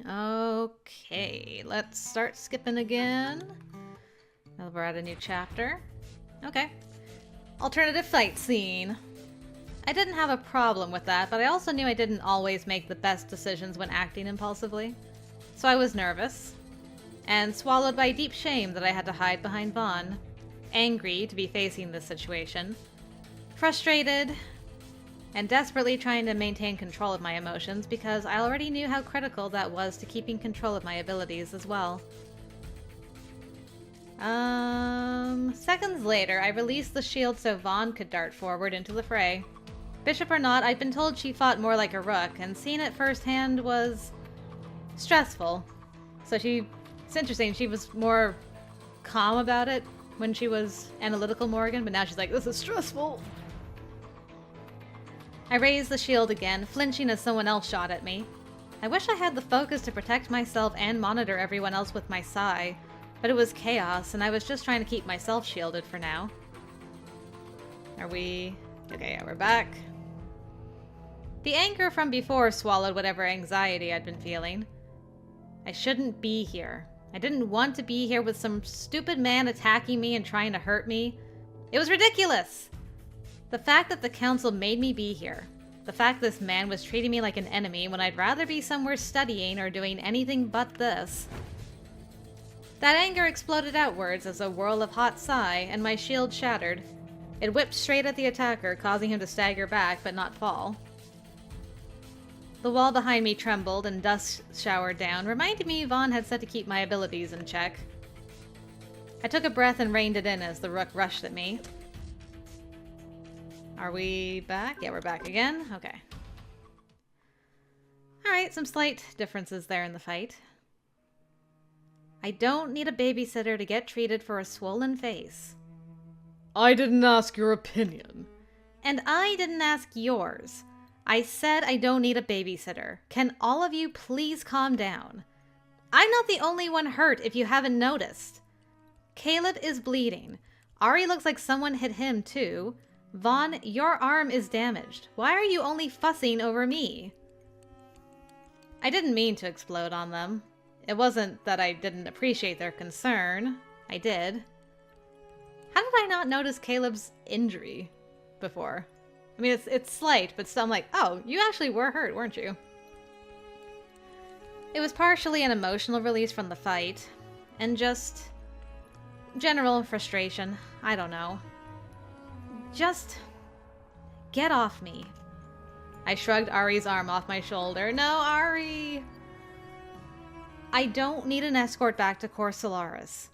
Okay, let's start skipping again. Now we're at a new chapter. Okay. Alternative fight scene. I didn't have a problem with that, but I also knew I didn't always make the best decisions when acting impulsively. So I was nervous, and swallowed by deep shame that I had to hide behind Vaughn. Angry to be facing this situation. Frustrated, and desperately trying to maintain control of my emotions because I already knew how critical that was to keeping control of my abilities as well. Seconds later, I released the shield so Vaughn could dart forward into the fray. Bishop or not, I'd been told she fought more like a rook, and seeing it firsthand was stressful. So it's interesting, she was more calm about it when she was analytical Morgan, but now she's like, this is stressful. I raised the shield again, flinching as someone else shot at me. I wish I had the focus to protect myself and monitor everyone else with my Psi, but it was chaos, and I was just trying to keep myself shielded for now. Are we... Okay, yeah, we're back. The anger from before swallowed whatever anxiety I'd been feeling. I shouldn't be here. I didn't want to be here with some stupid man attacking me and trying to hurt me. It was ridiculous! The fact that the council made me be here. The fact this man was treating me like an enemy when I'd rather be somewhere studying or doing anything but this. That anger exploded outwards as a whirl of hot Psi, and my shield shattered. It whipped straight at the attacker, causing him to stagger back but not fall. The wall behind me trembled and dust showered down, reminding me Vaughn had said to keep my abilities in check. I took a breath and reined it in as the rook rushed at me. Are we back? Yeah, we're back again. Okay. Alright, some slight differences there in the fight. I don't need a babysitter to get treated for a swollen face. I didn't ask your opinion. And I didn't ask yours. I said I don't need a babysitter. Can all of you please calm down? I'm not the only one hurt if you haven't noticed. Caleb is bleeding. Ari looks like someone hit him too. Vaughn, your arm is damaged. Why are you only fussing over me? I didn't mean to explode on them. It wasn't that I didn't appreciate their concern. I did. How did I not notice Caleb's injury before? I mean, it's slight, but still I'm like, oh, you actually were hurt, weren't you? It was partially an emotional release from the fight, and just general frustration. I don't know. Just get off me. I shrugged Ari's arm off my shoulder. No, Ari! I don't need an escort back to Cor Solaris.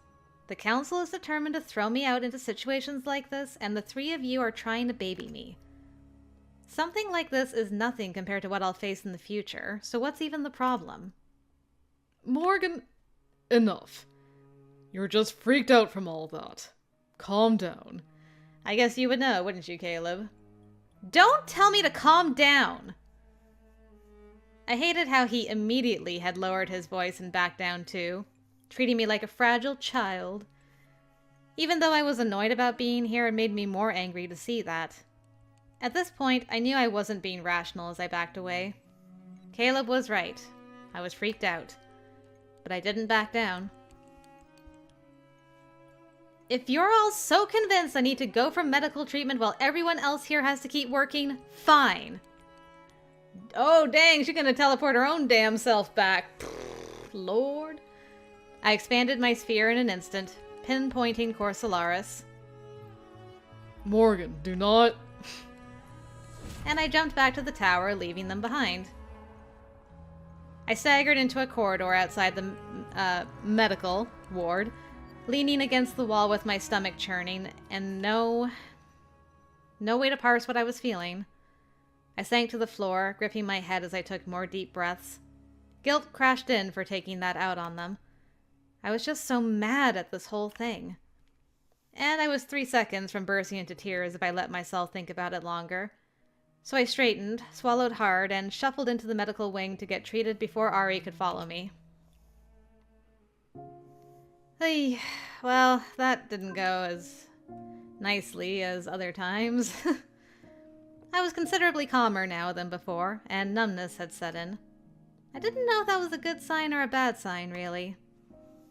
The council is determined to throw me out into situations like this, and the three of you are trying to baby me. Something like this is nothing compared to what I'll face in the future, so what's even the problem? Morgan, enough. You're just freaked out from all that. Calm down. I guess you would know, wouldn't you, Caleb? Don't tell me to calm down! I hated how he immediately had lowered his voice and backed down too, treating me like a fragile child. Even though I was annoyed about being here, it made me more angry to see that. At this point, I knew I wasn't being rational as I backed away. Caleb was right. I was freaked out. But I didn't back down. If you're all so convinced I need to go for medical treatment while everyone else here has to keep working, fine. Oh, dang, she's gonna teleport her own damn self back. Lord. I expanded my sphere in an instant, pinpointing Cor Solaris. Morgan, do not... And I jumped back to the tower, leaving them behind. I staggered into a corridor outside the medical ward, leaning against the wall with my stomach churning, and no way to parse what I was feeling. I sank to the floor, gripping my head as I took more deep breaths. Guilt crashed in for taking that out on them. I was just so mad at this whole thing. And I was 3 seconds from bursting into tears if I let myself think about it longer. So I straightened, swallowed hard, and shuffled into the medical wing to get treated before Ari could follow me. Well, that didn't go as nicely as other times. I was considerably calmer now than before, and numbness had set in. I didn't know if that was a good sign or a bad sign, really.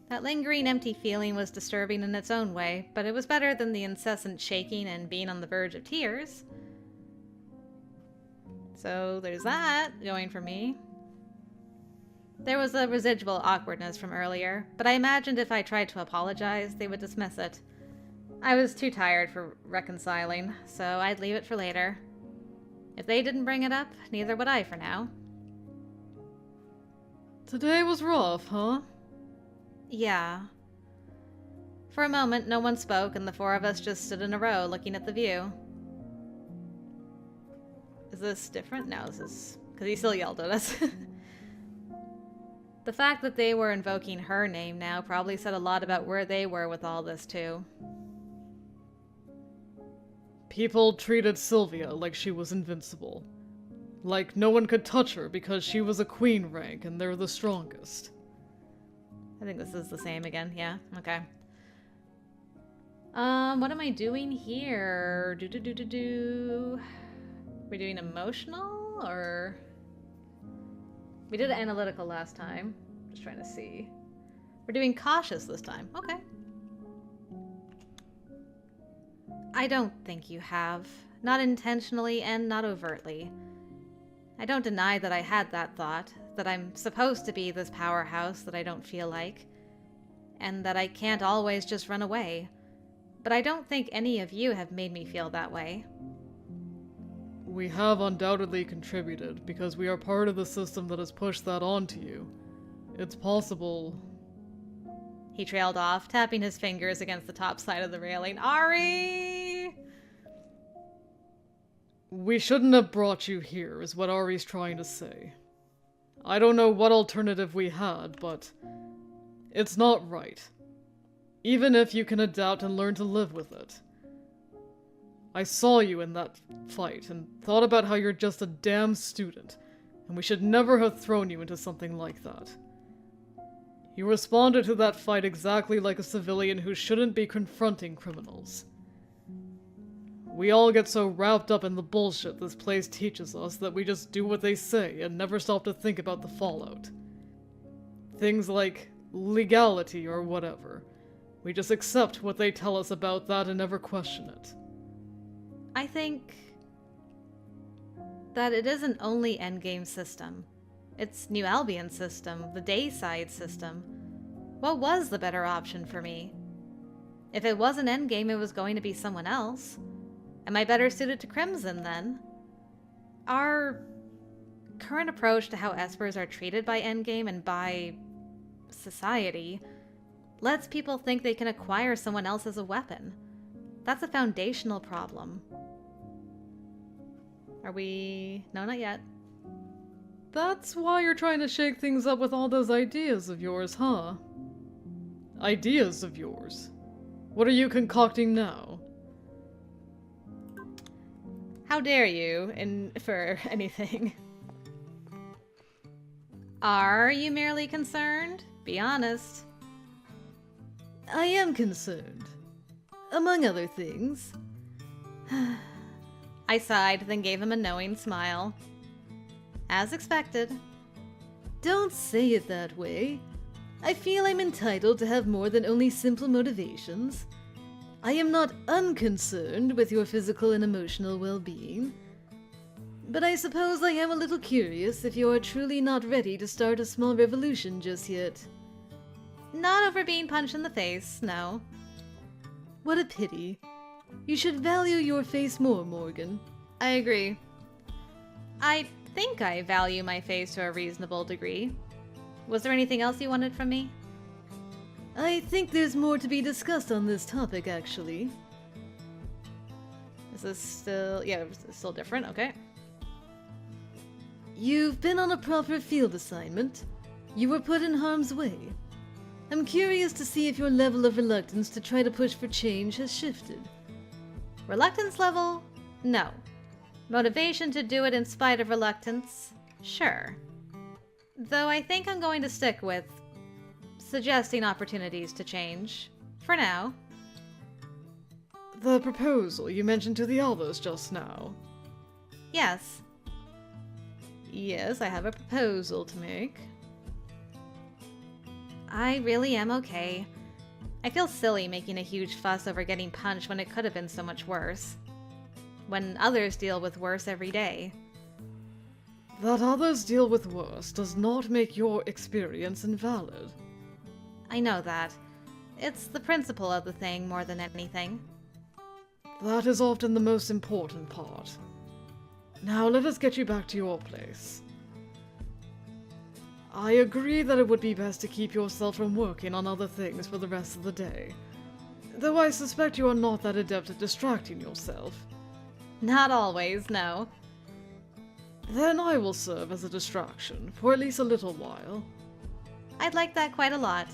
That lingering empty feeling was disturbing in its own way, but it was better than the incessant shaking and being on the verge of tears. So there's that going for me. There was a residual awkwardness from earlier, but I imagined if I tried to apologize, they would dismiss it. I was too tired for reconciling, so I'd leave it for later. If they didn't bring it up, neither would I for now. Today was rough, huh? Yeah. For a moment, no one spoke, and the four of us just stood in a row, looking at the view. Is this different? No, this is... because he still yelled at us. The fact that they were invoking her name now probably said a lot about where they were with all this, too. People treated Sylvia like she was invincible. Like no one could touch her because she was a queen rank and they're the strongest. I think this is the same again. Yeah, okay. What am I doing here? We're doing emotional, or... We did analytical last time. Just trying to see. We're doing cautious this time. Okay. I don't think you have. Not intentionally and not overtly. I don't deny that I had that thought, that I'm supposed to be this powerhouse that I don't feel like, and that I can't always just run away. But I don't think any of you have made me feel that way. We have undoubtedly contributed, because we are part of the system that has pushed that onto you. It's possible... He trailed off, tapping his fingers against the top side of the railing. Ari! We shouldn't have brought you here, is what Ari's trying to say. I don't know what alternative we had, but... it's not right. Even if you can adapt and learn to live with it. I saw you in that fight, and thought about how you're just a damn student, and we should never have thrown you into something like that. You responded to that fight exactly like a civilian who shouldn't be confronting criminals. We all get so wrapped up in the bullshit this place teaches us that we just do what they say and never stop to think about the fallout. Things like legality or whatever. We just accept what they tell us about that and never question it. I think that it isn't only Endgame system. It's New Albion system, the Dayside system. What was the better option for me? If it wasn't Endgame, it was going to be someone else. Am I better suited to Crimson, then? Our current approach to how Espers are treated by Endgame and by society lets people think they can acquire someone else as a weapon. That's a foundational problem. Are we... No, not yet. That's why you're trying to shake things up with all those ideas of yours, huh? Ideas of yours? What are you concocting now? How dare you infer anything? Are you merely concerned? Be honest. I am concerned. Among other things. I sighed, then gave him a knowing smile. As expected. Don't say it that way. I feel I'm entitled to have more than only simple motivations. I am not unconcerned with your physical and emotional well-being. But I suppose I am a little curious if you are truly not ready to start a small revolution just yet. Not over being punched in the face, no. What a pity. You should value your face more, Morgan. I agree. I think I value my face to a reasonable degree. Was there anything else you wanted from me? I think there's more to be discussed on this topic, actually. Is this still... yeah, it's still different, okay. You've been on a proper field assignment. You were put in harm's way. I'm curious to see if your level of reluctance to try to push for change has shifted. Reluctance level? No. Motivation to do it in spite of reluctance? Sure. Though I think I'm going to stick with suggesting opportunities to change. For now. The proposal you mentioned to the others just now. Yes. Yes, I have a proposal to make. I really am okay. I feel silly making a huge fuss over getting punched when it could have been so much worse. When others deal with worse every day. That others deal with worse does not make your experience invalid. I know that. It's the principle of the thing more than anything. That is often the most important part. Now let us get you back to your place. I agree that it would be best to keep yourself from working on other things for the rest of the day. Though I suspect you are not that adept at distracting yourself. Not always, no. Then I will serve as a distraction, for at least a little while. I'd like that quite a lot.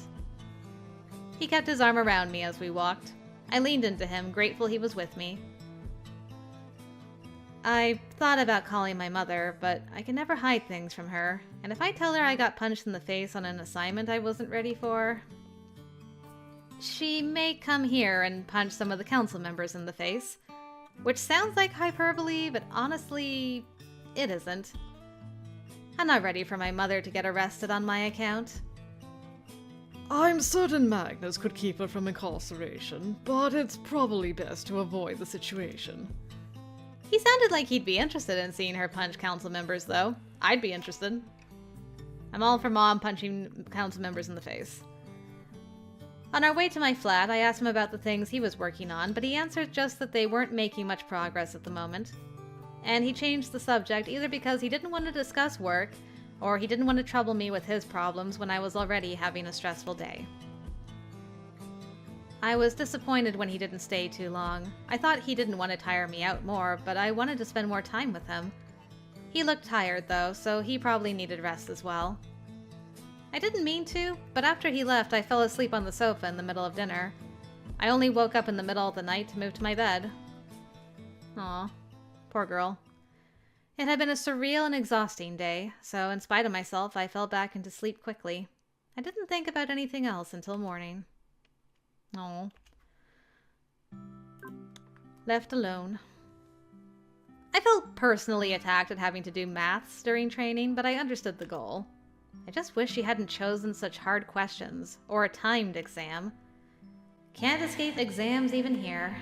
He kept his arm around me as we walked. I leaned into him, grateful he was with me. I thought about calling my mother, but I can never hide things from her, and if I tell her I got punched in the face on an assignment I wasn't ready for, she may come here and punch some of the council members in the face, which sounds like hyperbole, but honestly, it isn't. I'm not ready for my mother to get arrested on my account. I'm certain Magnus could keep her from incarceration, but it's probably best to avoid the situation. He sounded like he'd be interested in seeing her punch council members, though. I'd be interested. I'm all for Mom punching council members in the face. On our way to my flat, I asked him about the things he was working on, but he answered just that they weren't making much progress at the moment. And he changed the subject either because he didn't want to discuss work, or he didn't want to trouble me with his problems when I was already having a stressful day. I was disappointed when he didn't stay too long. I thought he didn't want to tire me out more, but I wanted to spend more time with him. He looked tired, though, so he probably needed rest as well. I didn't mean to, but after he left, I fell asleep on the sofa in the middle of dinner. I only woke up in the middle of the night to move to my bed. Aw, poor girl. It had been a surreal and exhausting day, so in spite of myself, I fell back into sleep quickly. I didn't think about anything else until morning. Oh. Left alone. I felt personally attacked at having to do maths during training, but I understood the goal. I just wish she hadn't chosen such hard questions, or a timed exam. Can't escape exams even here.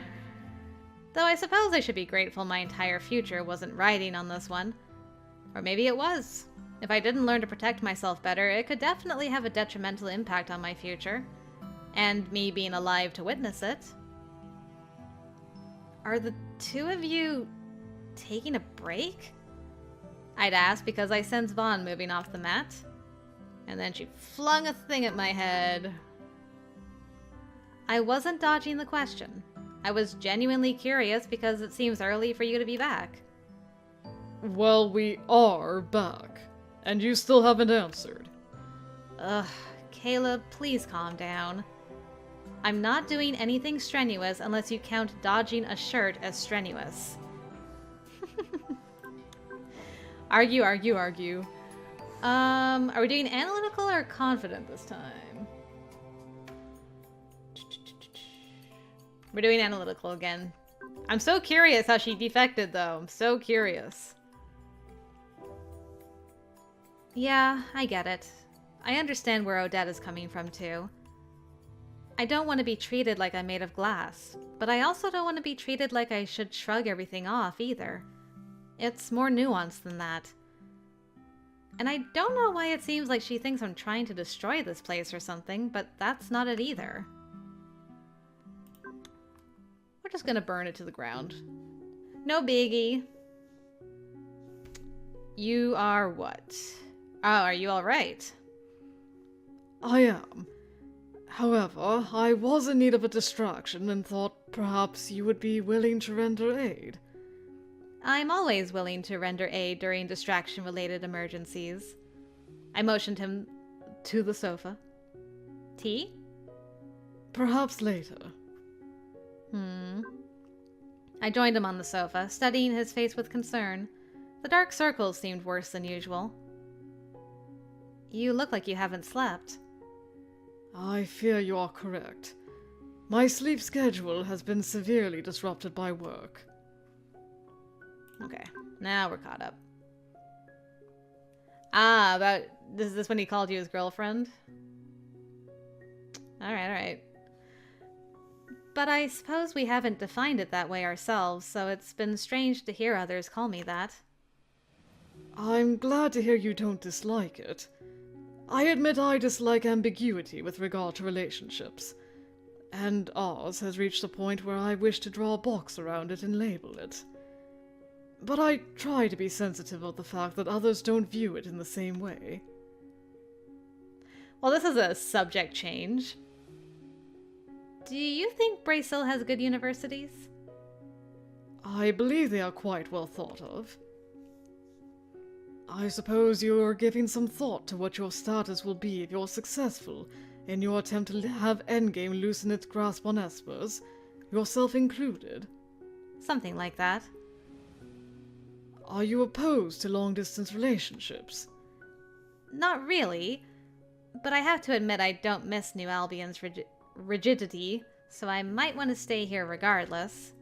Though I suppose I should be grateful my entire future wasn't riding on this one. Or maybe it was. If I didn't learn to protect myself better, it could definitely have a detrimental impact on my future. And me being alive to witness it. Are the two of you taking a break? I'd ask because I sensed Vaughn moving off the mat. And then she flung a thing at my head. I wasn't dodging the question. I was genuinely curious because it seems early for you to be back. Well, we are back. And you still haven't answered. Ugh, Caleb, please calm down. I'm not doing anything strenuous unless you count dodging a shirt as strenuous. Argue, argue, argue. Are we doing analytical or confident this time? We're doing analytical again. I'm so curious how she defected, though. I'm so curious. Yeah, I get it. I understand where Odette is coming from, too. I don't want to be treated like I'm made of glass, but I also don't want to be treated like I should shrug everything off, either. It's more nuanced than that. And I don't know why it seems like she thinks I'm trying to destroy this place or something, but that's not it either. We're just gonna burn it to the ground. No biggie. You are what? Oh, are you alright? I am. However, I was in need of a distraction and thought perhaps you would be willing to render aid. I'm always willing to render aid during distraction-related emergencies. I motioned him to the sofa. Tea? Perhaps later. I joined him on the sofa, studying his face with concern. The dark circles seemed worse than usual. You look like you haven't slept. I fear you are correct. My sleep schedule has been severely disrupted by work. Okay, now we're caught up. Ah, about... Is this when he called you his girlfriend? Alright. But I suppose we haven't defined it that way ourselves, so it's been strange to hear others call me that. I'm glad to hear you don't dislike it. I admit I dislike ambiguity with regard to relationships, and ours has reached a point where I wish to draw a box around it and label it. But I try to be sensitive of the fact that others don't view it in the same way. Well, this is a subject change. Do you think Brasil has good universities? I believe they are quite well thought of. I suppose you're giving some thought to what your status will be if you're successful in your attempt to have Endgame loosen its grasp on Espers, yourself included. Something like that. Are you opposed to long-distance relationships? Not really, but I have to admit I don't miss New Albion's rigidity, so I might want to stay here regardless.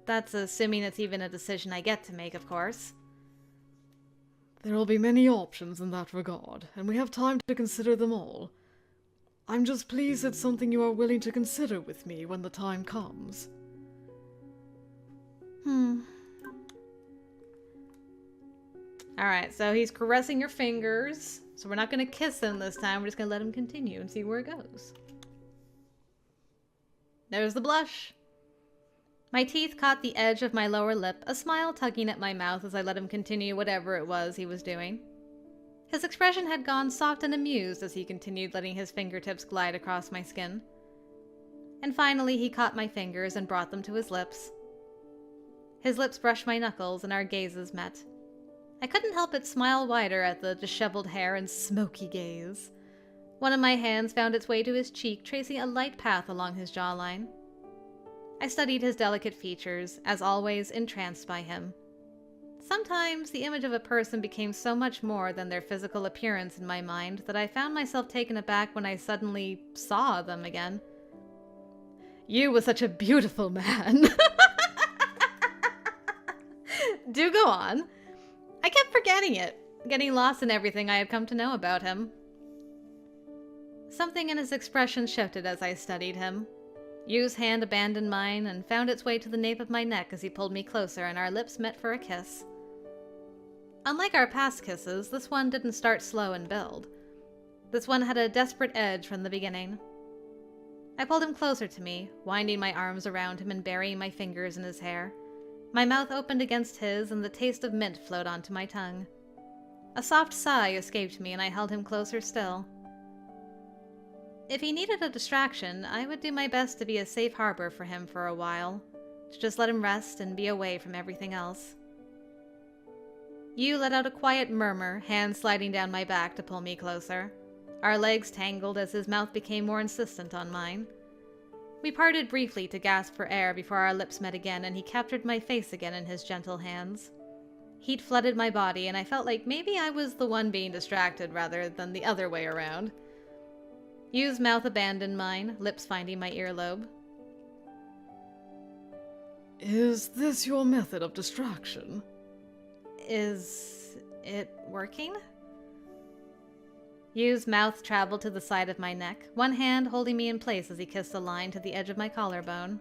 That's assuming it's even a decision I get to make, of course. There will be many options in that regard, and we have time to consider them all. I'm just pleased it's something you are willing to consider with me when the time comes. Alright, so he's caressing your fingers, so we're not going to kiss him this time, we're just going to let him continue and see where it goes. There's the blush. My teeth caught the edge of my lower lip, a smile tugging at my mouth as I let him continue whatever it was he was doing. His expression had gone soft and amused as he continued letting his fingertips glide across my skin. And finally he caught my fingers and brought them to his lips. His lips brushed my knuckles and our gazes met. I couldn't help but smile wider at the disheveled hair and smoky gaze. One of my hands found its way to his cheek, tracing a light path along his jawline. I studied his delicate features, as always entranced by him. Sometimes the image of a person became so much more than their physical appearance in my mind that I found myself taken aback when I suddenly saw them again. YUU was such a beautiful man. Do go on. I kept forgetting it, getting lost in everything I had come to know about him. Something in his expression shifted as I studied him. YUU's hand abandoned mine and found its way to the nape of my neck as he pulled me closer and our lips met for a kiss. Unlike our past kisses, this one didn't start slow and build. This one had a desperate edge from the beginning. I pulled him closer to me, winding my arms around him and burying my fingers in his hair. My mouth opened against his and the taste of mint flowed onto my tongue. A soft sigh escaped me and I held him closer still. If he needed a distraction, I would do my best to be a safe harbor for him for a while, to just let him rest and be away from everything else. YUU let out a quiet murmur, hands sliding down my back to pull me closer. Our legs tangled as his mouth became more insistent on mine. We parted briefly to gasp for air before our lips met again, and he captured my face again in his gentle hands. Heat flooded my body, and I felt like maybe I was the one being distracted rather than the other way around. YUU's mouth abandoned mine, lips finding my earlobe. Is this your method of distraction? Is it working? YUU's mouth traveled to the side of my neck, one hand holding me in place as he kissed a line to the edge of my collarbone.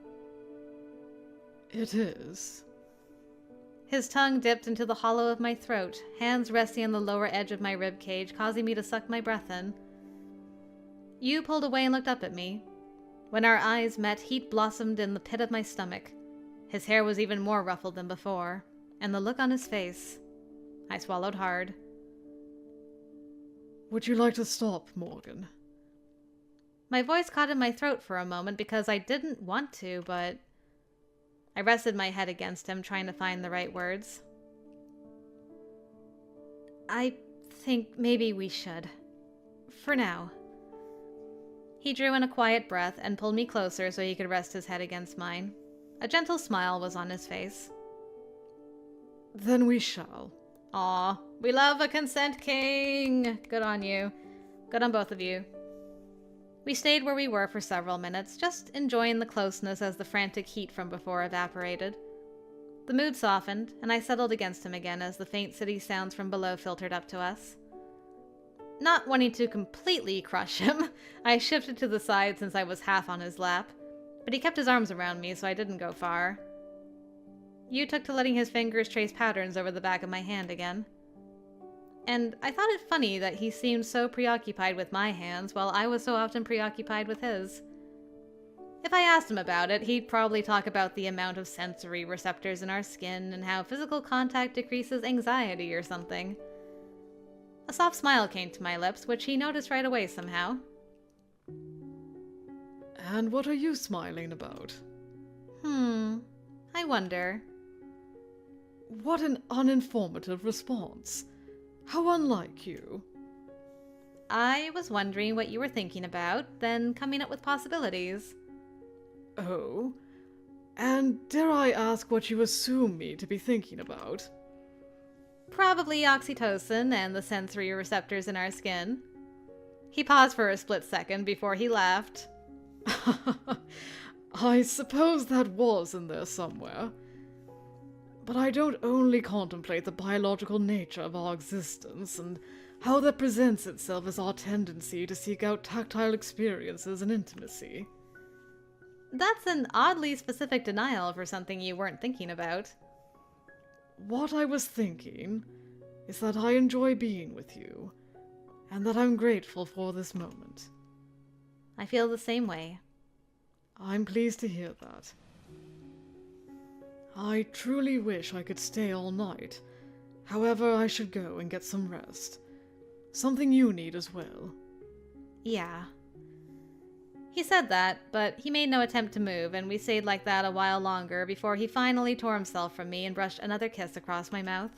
It is. His tongue dipped into the hollow of my throat, hands resting on the lower edge of my rib cage, causing me to suck my breath in. YUU pulled away and looked up at me. When our eyes met, heat blossomed in the pit of my stomach. His hair was even more ruffled than before, and the look on his face. I swallowed hard. Would you like to stop, Morgan? My voice caught in my throat for a moment because I didn't want to, but I rested my head against him, trying to find the right words. I think maybe we should. For now. He drew in a quiet breath and pulled me closer so he could rest his head against mine. A gentle smile was on his face. Then we shall. Aw, we love a consent king! Good on you. Good on both of you. We stayed where we were for several minutes, just enjoying the closeness as the frantic heat from before evaporated. The mood softened, and I settled against him again as the faint city sounds from below filtered up to us. Not wanting to completely crush him, I shifted to the side since I was half on his lap, but he kept his arms around me, so I didn't go far. YUU took to letting his fingers trace patterns over the back of my hand again. And I thought it funny that he seemed so preoccupied with my hands while I was so often preoccupied with his. If I asked him about it, he'd probably talk about the amount of sensory receptors in our skin and how physical contact decreases anxiety or something. A soft smile came to my lips, which he noticed right away somehow. And what are you smiling about? I wonder. What an uninformative response. How unlike you. I was wondering what you were thinking about, then coming up with possibilities. Oh? And dare I ask what you assume me to be thinking about? Probably oxytocin and the sensory receptors in our skin. He paused for a split second before he laughed. I suppose that was in there somewhere. But I don't only contemplate the biological nature of our existence and how that presents itself as our tendency to seek out tactile experiences and intimacy. That's an oddly specific denial for something you weren't thinking about. What I was thinking is that I enjoy being with you, and that I'm grateful for this moment. I feel the same way. I'm pleased to hear that. I truly wish I could stay all night. However, I should go and get some rest. Something you need as well. Yeah. He said that, but he made no attempt to move, and we stayed like that a while longer before he finally tore himself from me and brushed another kiss across my mouth.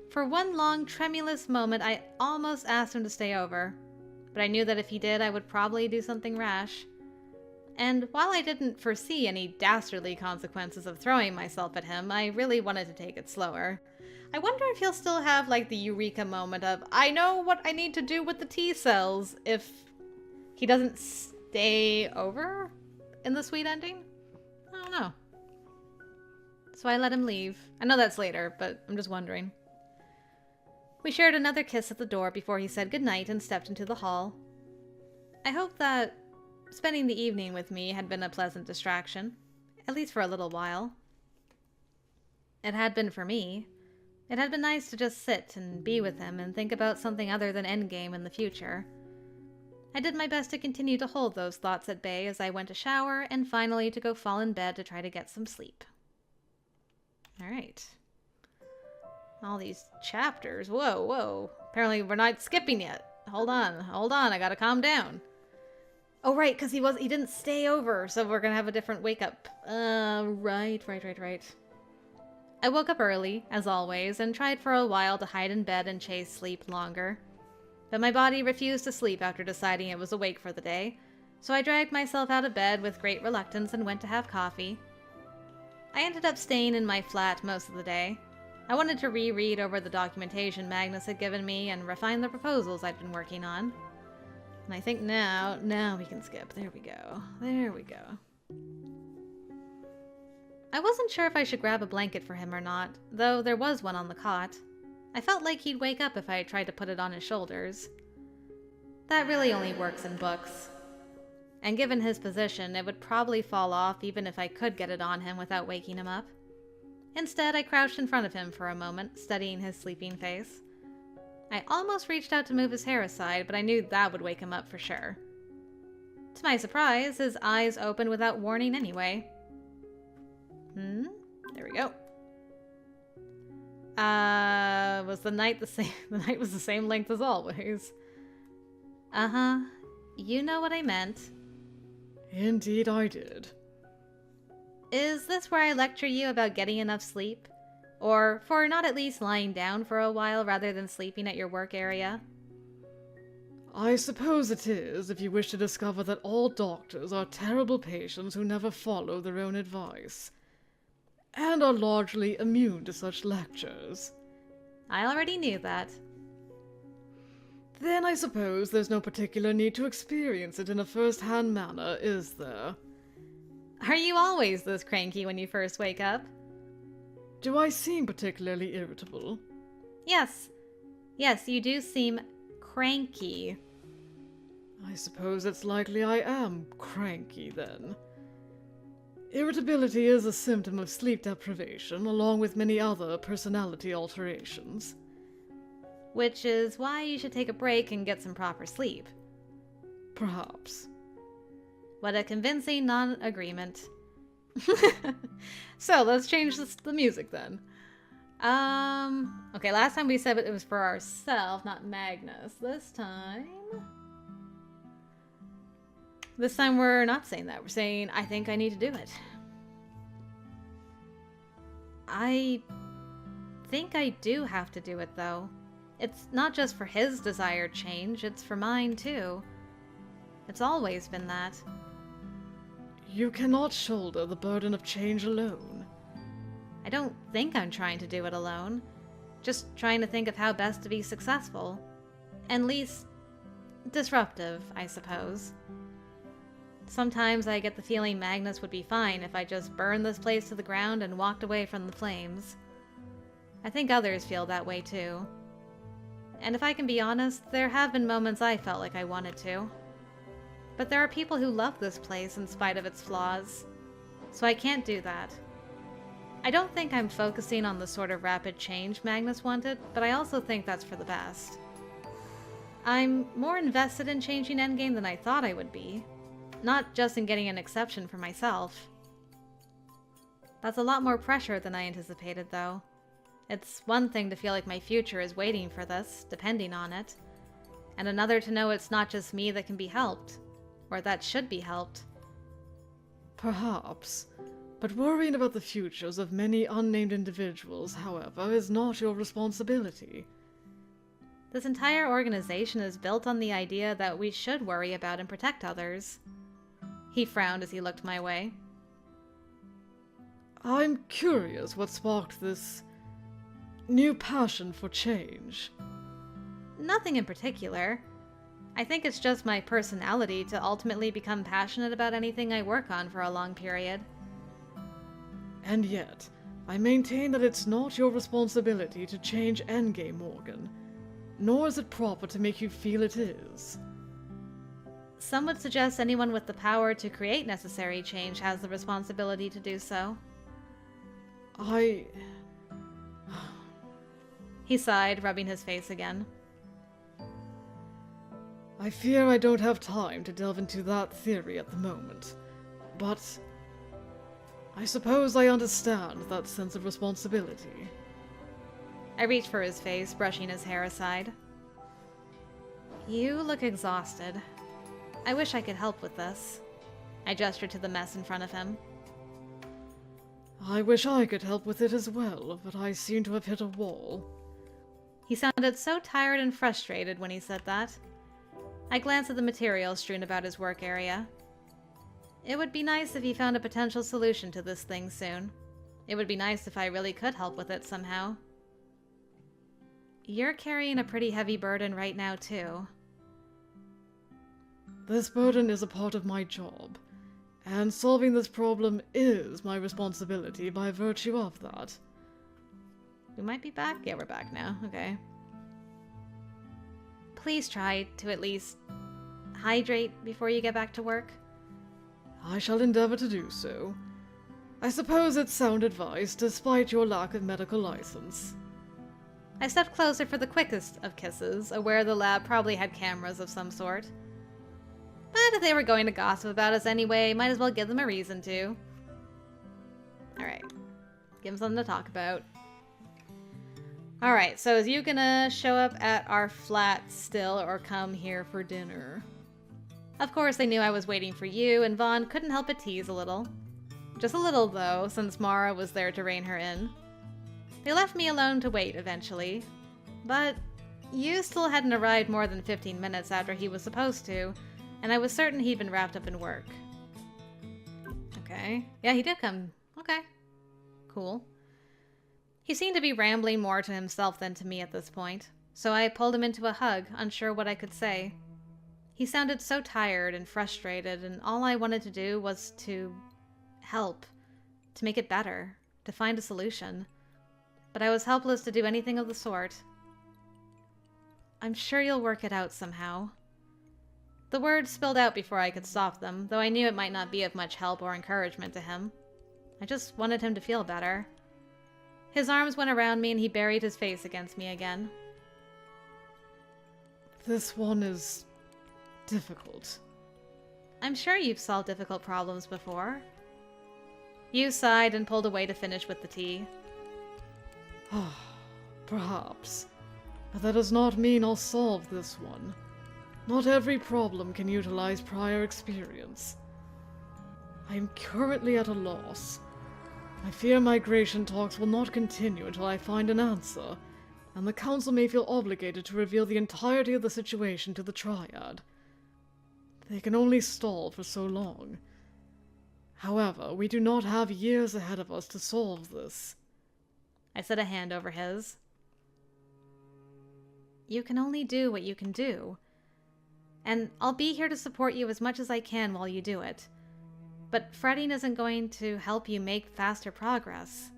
For one long, tremulous moment, I almost asked him to stay over, but I knew that if he did, I would probably do something rash. And while I didn't foresee any dastardly consequences of throwing myself at him, I really wanted to take it slower. I wonder if he'll still have, like, the eureka moment of, I know what I need to do with the T-cells, if he doesn't stay over in the sweet ending? I don't know. So I let him leave. I know that's later, but I'm just wondering. We shared another kiss at the door before he said goodnight and stepped into the hall. I hope that spending the evening with me had been a pleasant distraction, at least for a little while. It had been for me. It had been nice to just sit and be with him and think about something other than Endgame in the future. I did my best to continue to hold those thoughts at bay as I went to shower and finally to go fall in bed to try to get some sleep. Alright. All these chapters. Whoa, whoa. Apparently we're not skipping yet. Hold on, I gotta calm down. Oh, right, because he didn't stay over, so we're gonna have a different wake-up. Right. I woke up early, as always, and tried for a while to hide in bed and chase sleep longer. But my body refused to sleep after deciding it was awake for the day, so I dragged myself out of bed with great reluctance and went to have coffee. I ended up staying in my flat most of the day. I wanted to reread over the documentation Magnus had given me and refine the proposals I'd been working on. And I think now we can skip. There we go. I wasn't sure if I should grab a blanket for him or not, though there was one on the cot. I felt like he'd wake up if I tried to put it on his shoulders. That really only works in books. And given his position, it would probably fall off even if I could get it on him without waking him up. Instead, I crouched in front of him for a moment, studying his sleeping face. I almost reached out to move his hair aside, but I knew that would wake him up for sure. To my surprise, his eyes opened without warning anyway. There we go. Was the night the same? The night was the same length as always. Uh-huh. You know what I meant. Indeed I did. Is this where I lecture you about getting enough sleep? Or for not at least lying down for a while rather than sleeping at your work area? I suppose it is, if you wish to discover that all doctors are terrible patients who never follow their own advice, and are largely immune to such lectures. I already knew that. Then I suppose there's no particular need to experience it in a first-hand manner, is there? Are you always this cranky when you first wake up? Do I seem particularly irritable? Yes. Yes, you do seem cranky. I suppose it's likely I am cranky, then. Irritability is a symptom of sleep deprivation, along with many other personality alterations. Which is why you should take a break and get some proper sleep. Perhaps. What a convincing non-agreement. So, let's change the music then. Okay, last time we said it was for ourselves, not Magnus. This time we're not saying that. We're saying, I think I need to do it. I think I do have to do it, though. It's not just for his desired change, it's for mine, too. It's always been that. You cannot shoulder the burden of change alone. I don't think I'm trying to do it alone. Just trying to think of how best to be successful. And least disruptive, I suppose. Sometimes I get the feeling Magnus would be fine if I just burned this place to the ground and walked away from the flames. I think others feel that way too. And if I can be honest, there have been moments I felt like I wanted to. But there are people who love this place in spite of its flaws, so I can't do that. I don't think I'm focusing on the sort of rapid change Magnus wanted, but I also think that's for the best. I'm more invested in changing Endgame than I thought I would be, not just in getting an exception for myself. That's a lot more pressure than I anticipated, though. It's one thing to feel like my future is waiting for this, depending on it, and another to know it's not just me that can be helped. Or that should be helped. Perhaps. But worrying about the futures of many unnamed individuals, however, is not your responsibility. This entire organization is built on the idea that we should worry about and protect others. He frowned as he looked my way. I'm curious what sparked this new passion for change. Nothing in particular. I think it's just my personality to ultimately become passionate about anything I work on for a long period. And yet, I maintain that it's not your responsibility to change Endgame, Morgan. Nor is it proper to make you feel it is. Some would suggest anyone with the power to create necessary change has the responsibility to do so. He sighed, rubbing his face again. I fear I don't have time to delve into that theory at the moment, but I suppose I understand that sense of responsibility. I reached for his face, brushing his hair aside. You look exhausted. I wish I could help with this. I gestured to the mess in front of him. I wish I could help with it as well, but I seem to have hit a wall. He sounded so tired and frustrated when he said that. I glanced at the materials strewn about his work area. It would be nice if he found a potential solution to this thing soon. It would be nice if I really could help with it somehow. You're carrying a pretty heavy burden right now, too. This burden is a part of my job, and solving this problem is my responsibility by virtue of that. We might be back? Yeah, we're back now. Okay. Please try to at least hydrate before you get back to work. I shall endeavor to do so. I suppose it's sound advice, despite your lack of medical license. I stepped closer for the quickest of kisses, aware the lab probably had cameras of some sort. But if they were going to gossip about us anyway, might as well give them a reason to. Alright. Give them something to talk about. Alright, so is you gonna show up at our flat still or come here for dinner? Of course, they knew I was waiting for you, and Vaughn couldn't help but tease a little. Just a little, though, since Mara was there to rein her in. They left me alone to wait eventually, but you still hadn't arrived more than 15 minutes after he was supposed to, and I was certain he'd been wrapped up in work. Okay. Yeah, he did come. Okay. Cool. He seemed to be rambling more to himself than to me at this point, so I pulled him into a hug, unsure what I could say. He sounded so tired and frustrated, and all I wanted to do was to help, to make it better, to find a solution. but I was helpless to do anything of the sort. I'm sure you'll work it out somehow. The words spilled out before I could stop them, though I knew it might not be of much help or encouragement to him. I just wanted him to feel better. His arms went around me and he buried his face against me again. This one is difficult. I'm sure you've solved difficult problems before. You sighed and pulled away to finish with the tea. Perhaps. But that does not mean I'll solve this one. Not every problem can utilize prior experience. I am currently at a loss. I fear migration talks will not continue until I find an answer, and the Council may feel obligated to reveal the entirety of the situation to the Triad. They can only stall for so long. However, we do not have years ahead of us to solve this. I set a hand over his. You can only do what you can do. And I'll be here to support you as much as I can while you do it. But fretting isn't going to help you make faster progress.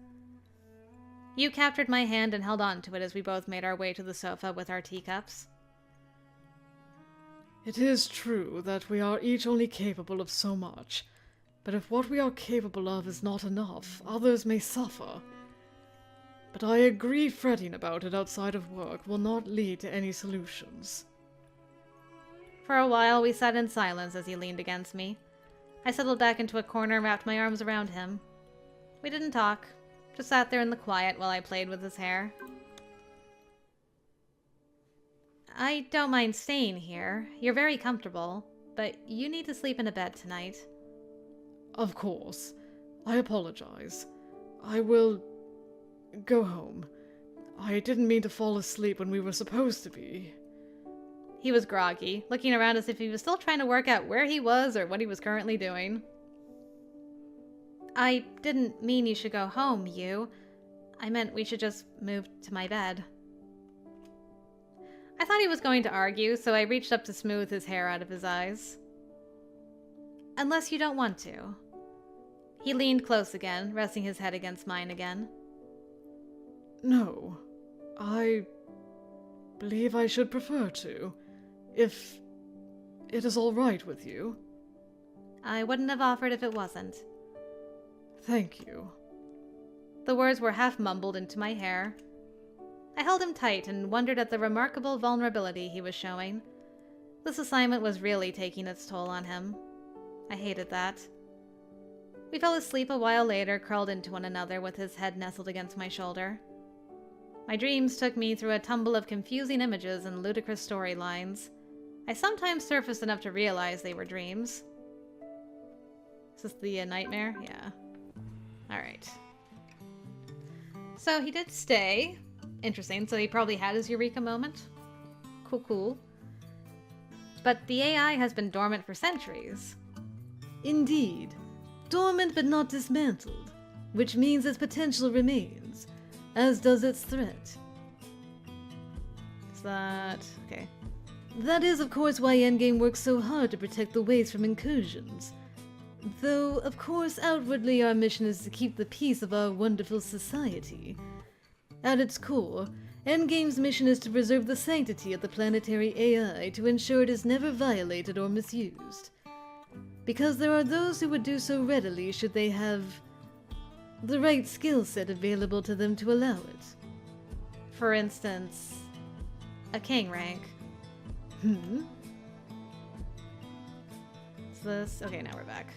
You captured my hand and held on to it as we both made our way to the sofa with our teacups. It is true that we are each only capable of so much, but if what we are capable of is not enough, others may suffer. But I agree fretting about it outside of work will not lead to any solutions. For a while, we sat in silence as he leaned against me. I settled back into a corner and wrapped my arms around him. We didn't talk, just sat there in the quiet while I played with his hair. I don't mind staying here. You're very comfortable, but you need to sleep in a bed tonight. Of course. I apologize. I will go home. I didn't mean to fall asleep when we were supposed to be. He was groggy, looking around as if he was still trying to work out where he was or what he was currently doing. I didn't mean you should go home, YUU. I meant we should just move to my bed. I thought he was going to argue, so I reached up to smooth his hair out of his eyes. Unless you don't want to. He leaned close again, resting his head against mine again. No. I believe I should prefer to. If it is all right with you. I wouldn't have offered if it wasn't. Thank you. The words were half mumbled into my hair. I held him tight and wondered at the remarkable vulnerability he was showing. This assignment was really taking its toll on him. I hated that. We fell asleep a while later, curled into one another with his head nestled against my shoulder. My dreams took me through a tumble of confusing images and ludicrous storylines. I sometimes surfaced enough to realize they were dreams. Is this the nightmare? Yeah. Alright. So he did stay. Interesting, so he probably had his eureka moment. Cool, cool. But the AI has been dormant for centuries. Indeed. Dormant but not dismantled, which means its potential remains, as does its threat. Is that... okay. That is, of course, why Endgame works so hard to protect the waste from incursions. Though, of course, outwardly our mission is to keep the peace of our wonderful society. At its core, Endgame's mission is to preserve the sanctity of the planetary AI to ensure it is never violated or misused. Because there are those who would do so readily should they have the right skill set available to them to allow it. For instance, a king rank. Hmm? Is this... okay, now we're back.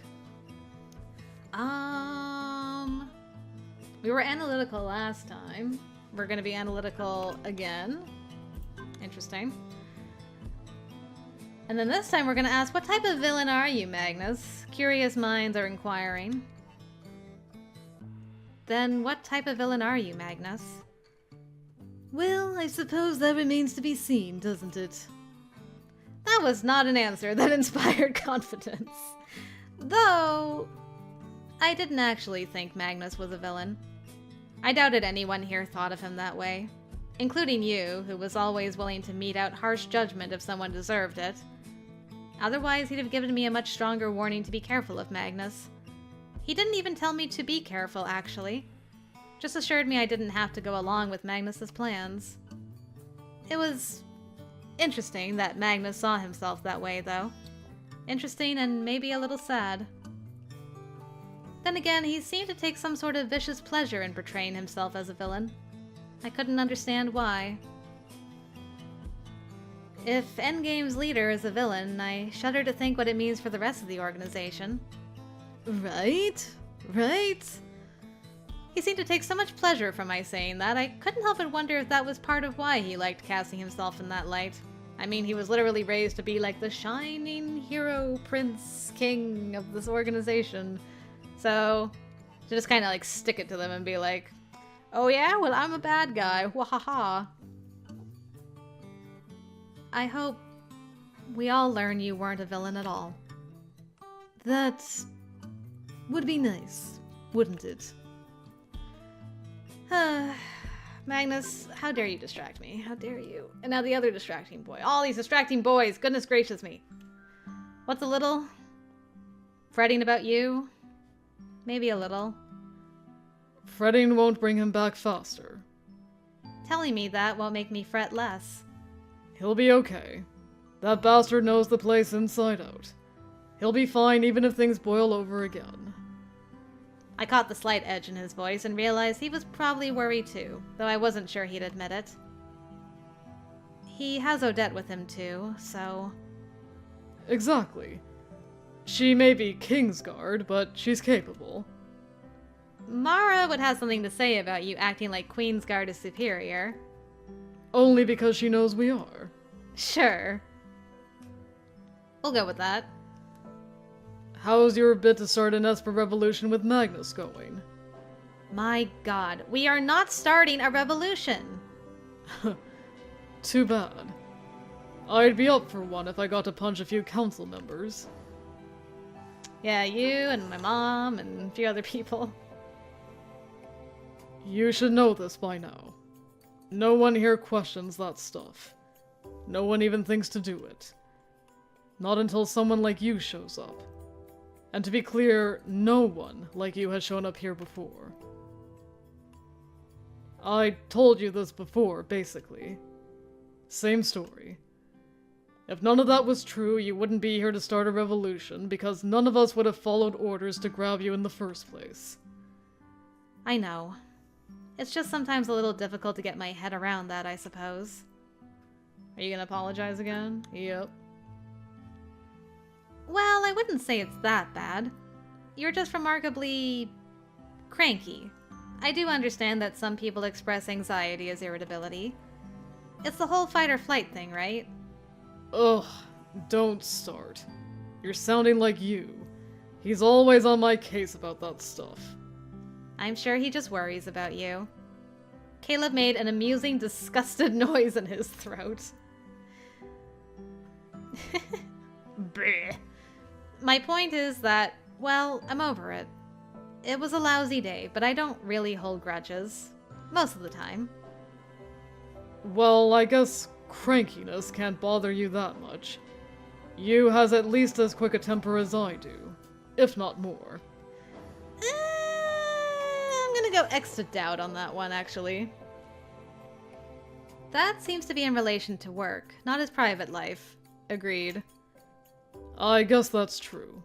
We were analytical last time. We're gonna be analytical again. Interesting. And then this time we're gonna ask, what type of villain are you, Magnus? Curious minds are inquiring. Then what type of villain are you, Magnus? Well, I suppose that remains to be seen, doesn't it? That was not an answer that inspired confidence. Though, I didn't actually think Magnus was a villain. I doubted anyone here thought of him that way. Including you, who was always willing to mete out harsh judgment if someone deserved it. Otherwise, he'd have given me a much stronger warning to be careful of Magnus. He didn't even tell me to be careful, actually. Just assured me I didn't have to go along with Magnus's plans. It was interesting that Magnus saw himself that way, though. Interesting and maybe a little sad. Then again, he seemed to take some sort of vicious pleasure in portraying himself as a villain. I couldn't understand why. If Endgame's leader is a villain, I shudder to think what it means for the rest of the organization. Right? Right? He seemed to take so much pleasure from my saying that, I couldn't help but wonder if that was part of why he liked casting himself in that light. I mean, he was literally raised to be like the shining hero, prince, king of this organization. So, to just kind of like stick it to them and be like, oh yeah, well I'm a bad guy, wahaha. I hope we all learn you weren't a villain at all. That would be nice, wouldn't it? Magnus, how dare you distract me? How dare you? And now the other distracting boy. All these distracting boys, goodness gracious me. What's a little? Fretting about you? Maybe a little. Fretting won't bring him back faster. Telling me that won't make me fret less. He'll be okay. That bastard knows the place inside out. He'll be fine even if things boil over again. I caught the slight edge in his voice and realized he was probably worried too, though I wasn't sure he'd admit it. He has Odette with him too, so... Exactly. She may be Kingsguard, but she's capable. Mara would have something to say about you acting like Queensguard is superior. Only because she knows we are. Sure. We'll go with that. How's your bid to start an Esper revolution with Magnus going? My god, we are not starting a revolution! Too bad. I'd be up for one if I got to punch a few council members. Yeah, you and my mom and a few other people. You should know this by now. No one here questions that stuff. No one even thinks to do it. Not until someone like you shows up. And to be clear, no one like you has shown up here before. I told you this before, basically. Same story. If none of that was true, you wouldn't be here to start a revolution, because none of us would have followed orders to grab you in the first place. I know. It's just sometimes a little difficult to get my head around that, I suppose. Are you gonna apologize again? Yep. Well, I wouldn't say it's that bad. You're just remarkably... cranky. I do understand that some people express anxiety as irritability. It's the whole fight-or-flight thing, right? Ugh, don't start. You're sounding like you. He's always on my case about that stuff. I'm sure he just worries about you. Caleb made an amusing, disgusted noise in his throat. Bleh. My point is that, well, I'm over it. It was a lousy day, but I don't really hold grudges. Most of the time. Well, I guess crankiness can't bother you that much. You has at least as quick a temper as I do, if not more. I'm gonna go extra doubt on that one, actually. That seems to be in relation to work, not his private life. Agreed. I guess that's true.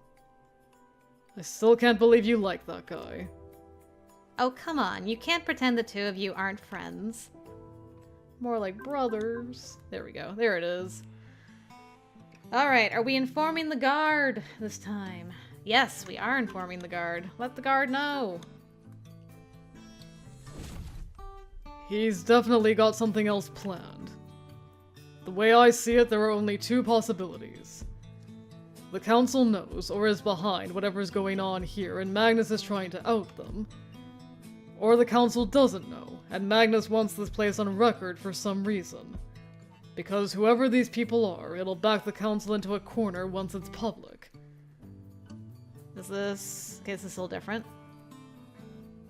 I still can't believe you like that guy. Oh, come on. You can't pretend the two of you aren't friends. More like brothers. There we go. There it is. Alright, are we informing the guard this time? Yes, we are informing the guard. Let the guard know. He's definitely got something else planned. The way I see it, there are only two possibilities. The council knows, or is behind, whatever's going on here, and Magnus is trying to out them. Or the council doesn't know, and Magnus wants this place on record for some reason. Because whoever these people are, it'll back the council into a corner once it's public. Is this a little different?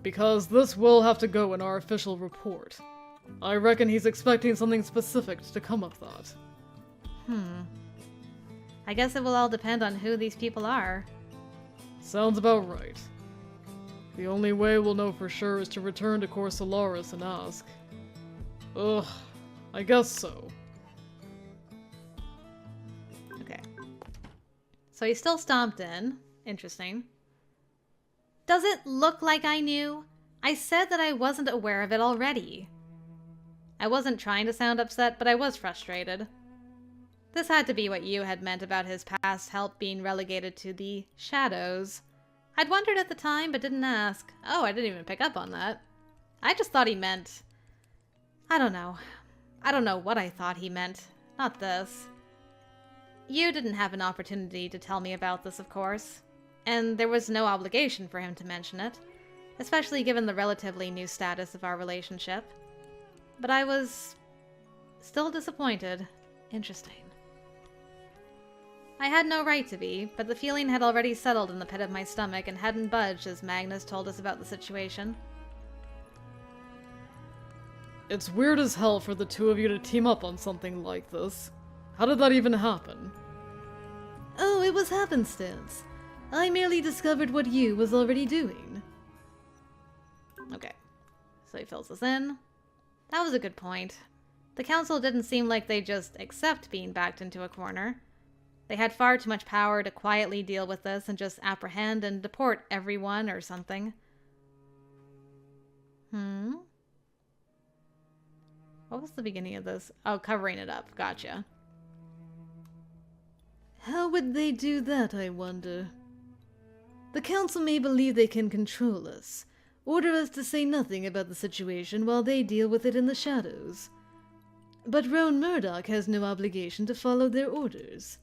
Because this will have to go in our official report. I reckon he's expecting something specific to come of that. I guess it will all depend on who these people are. Sounds about right. The only way we'll know for sure is to return to Cor Solaris and ask. Ugh, I guess so. Okay. So he still stomped in. Interesting. Does it look like I knew? I said that I wasn't aware of it already. I wasn't trying to sound upset, but I was frustrated. This had to be what YUU had meant about his past help being relegated to the shadows. I'd wondered at the time, but didn't ask. Oh, I didn't even pick up on that. I just thought he meant... I don't know. I don't know what I thought he meant. Not this. YUU didn't have an opportunity to tell me about this, of course. And there was no obligation for him to mention it, especially given the relatively new status of our relationship. But I was... still disappointed. Interesting. I had no right to be, but the feeling had already settled in the pit of my stomach and hadn't budged as Magnus told us about the situation. It's weird as hell for the two of you to team up on something like this. How did that even happen? Oh, it was happenstance. I merely discovered what YUU was already doing. Okay, so he fills us in. That was a good point. The council didn't seem like they just accept being backed into a corner. They had far too much power to quietly deal with this and just apprehend and deport everyone or something. What was the beginning of this? Oh, covering it up. Gotcha. How would they do that, I wonder? The council may believe they can control us, order us to say nothing about the situation while they deal with it in the shadows. But Rowan Murdoch has no obligation to follow their orders.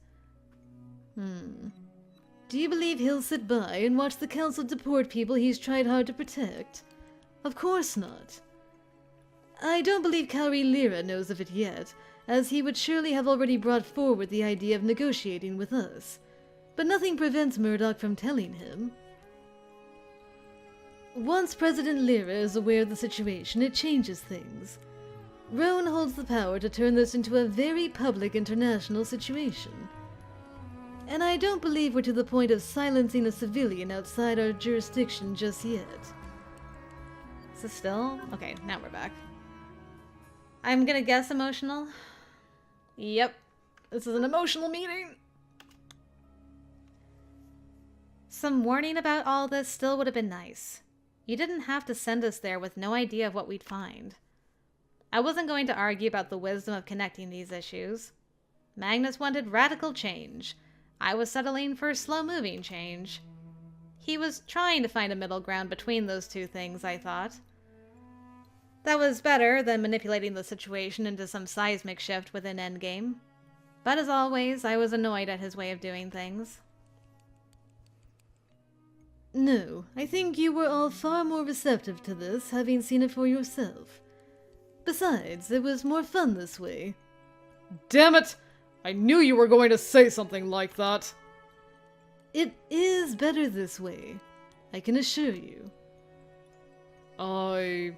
Do you believe he'll sit by and watch the council deport people he's tried hard to protect? Of course not. I don't believe Kaori Lyra knows of it yet, as he would surely have already brought forward the idea of negotiating with us. But nothing prevents Murdoch from telling him. Once President Lyra is aware of the situation, it changes things. Rowan holds the power to turn this into a very public international situation. And I don't believe we're to the point of silencing a civilian outside our jurisdiction just yet. Is this still? Okay, now we're back. I'm gonna guess emotional. Yep. This is an emotional meeting. Some warning about all this still would have been nice. You didn't have to send us there with no idea of what we'd find. I wasn't going to argue about the wisdom of connecting these issues. Magnus wanted radical change. I was settling for slow-moving change. He was trying to find a middle ground between those two things, I thought. That was better than manipulating the situation into some seismic shift within Endgame. But as always, I was annoyed at his way of doing things. No, I think you were all far more receptive to this, having seen it for yourself. Besides, it was more fun this way. Damn it! I knew you were going to say something like that! It is better this way, I can assure you. I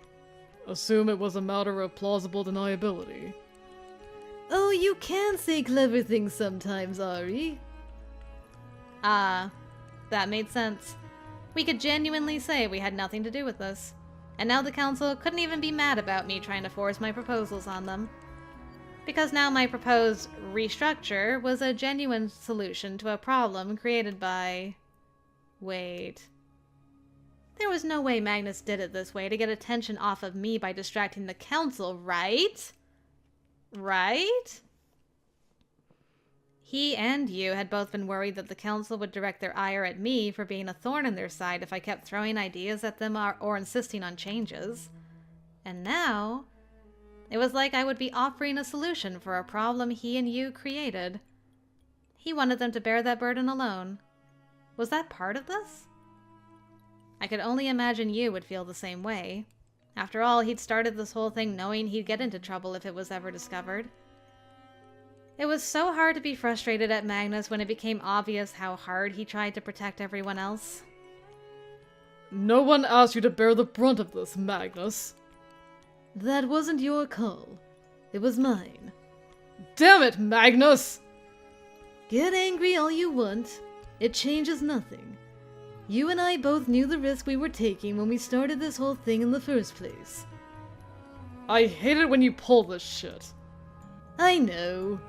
assume it was a matter of plausible deniability. Oh, you can say clever things sometimes, Ari. Ah, that made sense. We could genuinely say we had nothing to do with this. And now the council couldn't even be mad about me trying to force my proposals on them. Because now my proposed restructure was a genuine solution to a problem created by... Wait. There was no way Magnus did it this way to get attention off of me by distracting the council, right? Right? He and you had both been worried that the council would direct their ire at me for being a thorn in their side if I kept throwing ideas at them or insisting on changes. And now... it was like I would be offering a solution for a problem he and you created. He wanted them to bear that burden alone. Was that part of this? I could only imagine you would feel the same way. After all, he'd started this whole thing knowing he'd get into trouble if it was ever discovered. It was so hard to be frustrated at Magnus when it became obvious how hard he tried to protect everyone else. No one asked you to bear the brunt of this, Magnus. That wasn't your call. It was mine. Damn it, Magnus! Get angry all you want. It changes nothing. You and I both knew the risk we were taking when we started this whole thing in the first place. I hate it when you pull this shit. I know.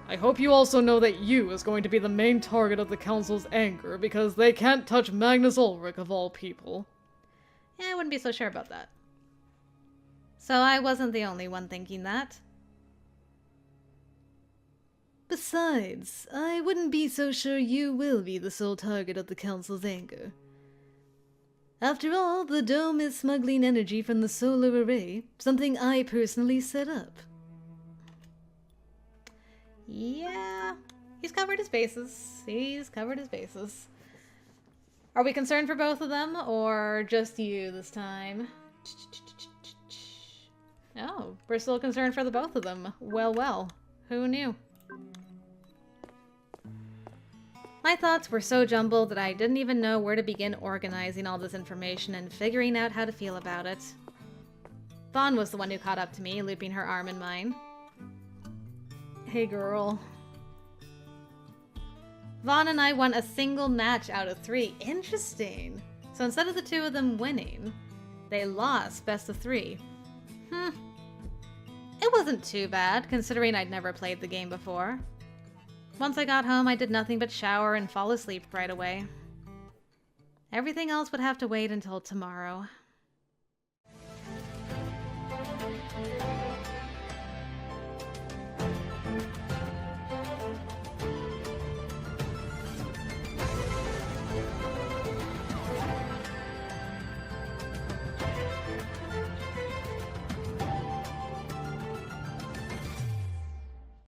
I hope you also know that YUU is going to be the main target of the Council's anger because they can't touch Magnus Ulrich of all people. Yeah, I wouldn't be so sure about that. So I wasn't the only one thinking that. Besides, I wouldn't be so sure you will be the sole target of the Council's anger. After all, the dome is smuggling energy from the solar array, something I personally set up. Yeah, he's covered his bases. He's covered his bases. Are we concerned for both of them, or just you this time? Oh, we're still concerned for the both of them. Well, well, who knew? My thoughts were so jumbled that I didn't even know where to begin organizing all this information and figuring out how to feel about it. Vaughn was the one who caught up to me, looping her arm in mine. Hey, girl. Vaughn and I won a single match out of 3. Interesting. So instead of the 2 of them winning, they lost best of 3. It wasn't too bad, considering I'd never played the game before. Once I got home, I did nothing but shower and fall asleep right away. Everything else would have to wait until tomorrow.